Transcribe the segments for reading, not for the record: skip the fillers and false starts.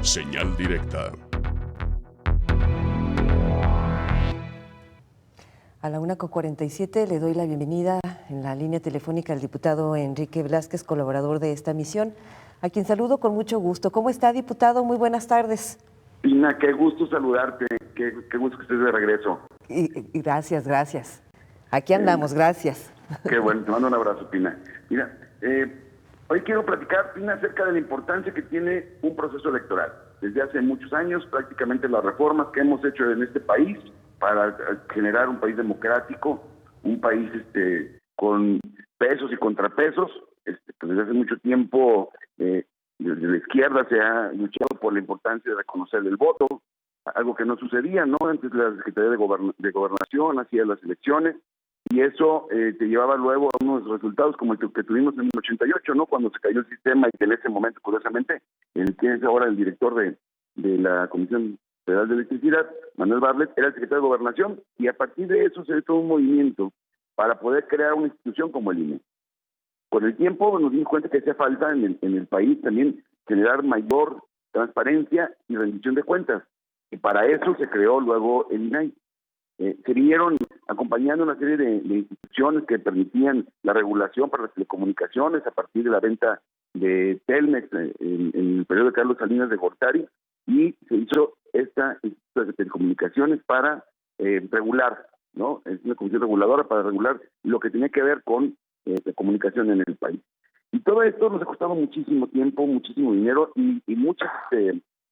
Señal directa. A la 1:47 le doy la bienvenida en la línea telefónica al diputado Enrique Velázquez, colaborador de esta misión, a quien saludo con mucho gusto. ¿Cómo está, diputado? Muy buenas tardes. Pina, qué gusto saludarte, qué gusto que estés de regreso. Y gracias. Aquí andamos, gracias. Qué bueno, te mando un abrazo, Pina. Mira, hoy quiero platicar, Pina, acerca de la importancia que tiene un proceso electoral. Desde hace muchos años, prácticamente las reformas que hemos hecho en este país para generar un país democrático, un país con pesos y contrapesos. Pues desde hace mucho tiempo, desde la izquierda se ha luchado por la importancia de reconocer el voto, algo que no sucedía, ¿no? Antes la Secretaría de Gobernación hacía las elecciones, y eso te llevaba luego a unos resultados como el que tuvimos en el 88, ¿no? Cuando se cayó el sistema, y que en ese momento, curiosamente, el que es ahora el director de la Comisión Federal de Electricidad, Manuel Bartlett, era el secretario de Gobernación, y a partir de eso se hizo un movimiento para poder crear una institución como el INE. Con el tiempo nos dimos cuenta que hacía falta en el país también generar mayor transparencia y rendición de cuentas, y para eso se creó luego el INAI. Se vinieron acompañando una serie de instituciones que permitían la regulación para las telecomunicaciones a partir de la venta de Telmex en el periodo de Carlos Salinas de Gortari, y se hizo esta institución de telecomunicaciones para regular, ¿no? Es una comisión reguladora para regular lo que tenía que ver con la comunicación en el país. Y todo esto nos ha costado muchísimo tiempo, muchísimo dinero, y muchas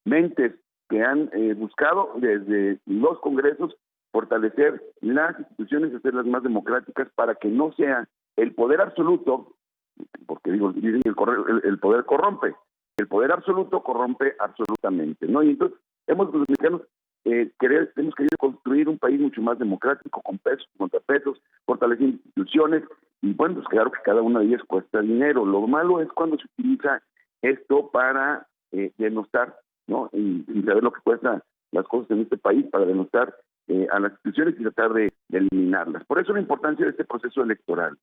mentes que han buscado desde los congresos fortalecer las instituciones y hacerlas más democráticas para que no sea el poder absoluto, porque dicen que el poder corrompe, el poder absoluto corrompe absolutamente, ¿no? Y entonces los mexicanos hemos querido construir un país mucho más democrático, con pesos, contrapesos, fortaleciendo instituciones, y bueno, pues claro que cada una de ellas cuesta dinero. Lo malo es cuando se utiliza esto para denostar, ¿no? Y saber lo que cuestan las cosas en este país, para denostar a las instituciones y tratar de eliminarlas. Por eso la importancia de este proceso electoral,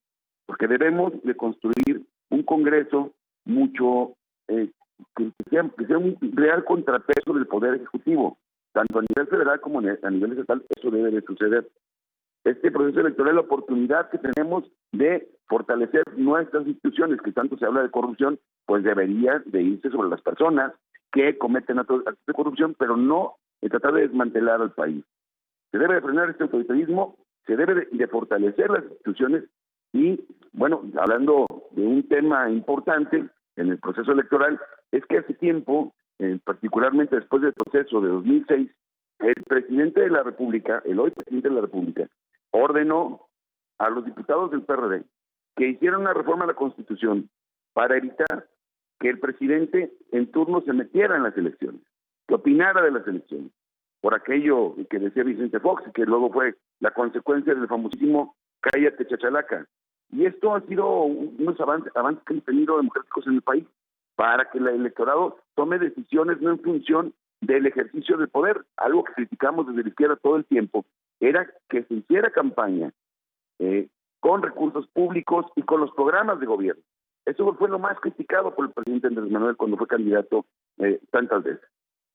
porque debemos de construir un Congreso mucho que sea un real contrapeso del Poder Ejecutivo, tanto a nivel federal como a nivel estatal. Eso debe de suceder. Este proceso electoral es la oportunidad que tenemos de fortalecer nuestras instituciones, que tanto se habla de corrupción, pues debería de irse sobre las personas que cometen actos de corrupción, pero no de tratar de desmantelar al país. Se debe de frenar este autoritarismo, se debe de fortalecer las instituciones, y, bueno, hablando de un tema importante en el proceso electoral, es que hace tiempo, particularmente después del proceso de 2006, el presidente de la República, el hoy presidente de la República, ordenó a los diputados del PRD que hicieran una reforma a la Constitución para evitar que el presidente en turno se metiera en las elecciones, que opinara de las elecciones, por aquello que decía Vicente Fox, que luego fue la consecuencia del famosísimo Cállate Chachalaca. Y esto ha sido unos avances que han tenido democráticos en el país, para que el electorado tome decisiones no en función del ejercicio del poder. Algo que criticamos desde la izquierda todo el tiempo era que se hiciera campaña con recursos públicos y con los programas de gobierno. Eso fue lo más criticado por el presidente Andrés Manuel cuando fue candidato tantas veces,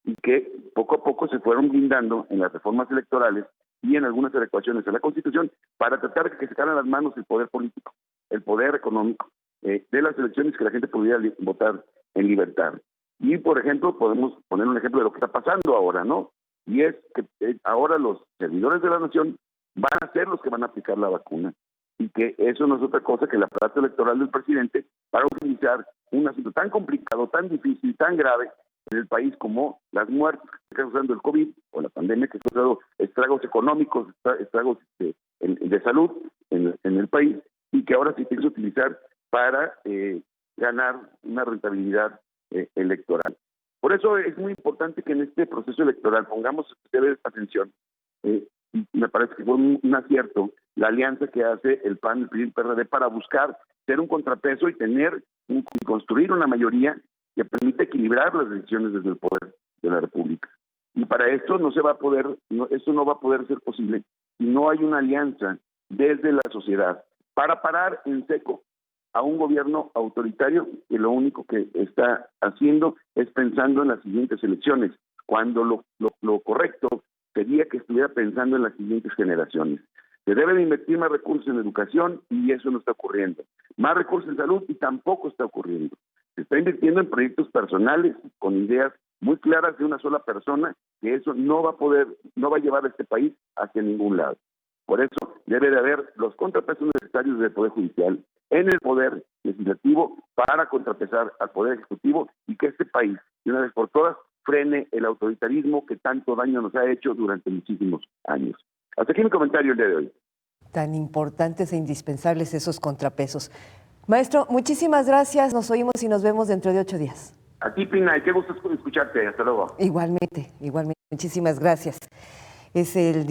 y que poco a poco se fueron blindando en las reformas electorales y en algunas adecuaciones a la Constitución para tratar de que se calan las manos el poder político, el poder económico de las elecciones, que la gente pudiera votar en libertad. Y, por ejemplo, podemos poner un ejemplo de lo que está pasando ahora, ¿no? Y es que ahora los servidores de la nación van a ser los que van a aplicar la vacuna, y que eso no es otra cosa que el aparato electoral del presidente para utilizar un asunto tan complicado, tan difícil, tan grave en el país como las muertes que está causando el COVID o la pandemia, que está causando estragos económicos, estragos de salud en el país, y que ahora se tiene que utilizar para ganar una rentabilidad electoral. Por eso es muy importante que en este proceso electoral pongamos atención. Me parece que fue un acierto la alianza que hace el PAN, el PRI y el PRD para buscar ser un contrapeso y construir una mayoría que permite equilibrar las decisiones desde el poder de la República. Y para esto esto no va a poder ser posible si no hay una alianza desde la sociedad para parar en seco a un gobierno autoritario que lo único que está haciendo es pensando en las siguientes elecciones, cuando lo correcto sería que estuviera pensando en las siguientes generaciones. Se deben invertir más recursos en educación y eso no está ocurriendo. Más recursos en salud y tampoco está ocurriendo. Se está invirtiendo en proyectos personales con ideas muy claras de una sola persona, que eso no va a llevar a este país hacia ningún lado. Por eso debe de haber los contrapesos necesarios del Poder Judicial en el Poder Legislativo para contrapesar al Poder Ejecutivo y que este país, de una vez por todas, frene el autoritarismo que tanto daño nos ha hecho durante muchísimos años. Hasta aquí mi comentario el día de hoy. Tan importantes e indispensables esos contrapesos. Maestro, muchísimas gracias. Nos oímos y nos vemos dentro de 8 días. A ti, Pina, y qué gusto escucharte. Hasta luego. Igualmente. Muchísimas gracias. Es el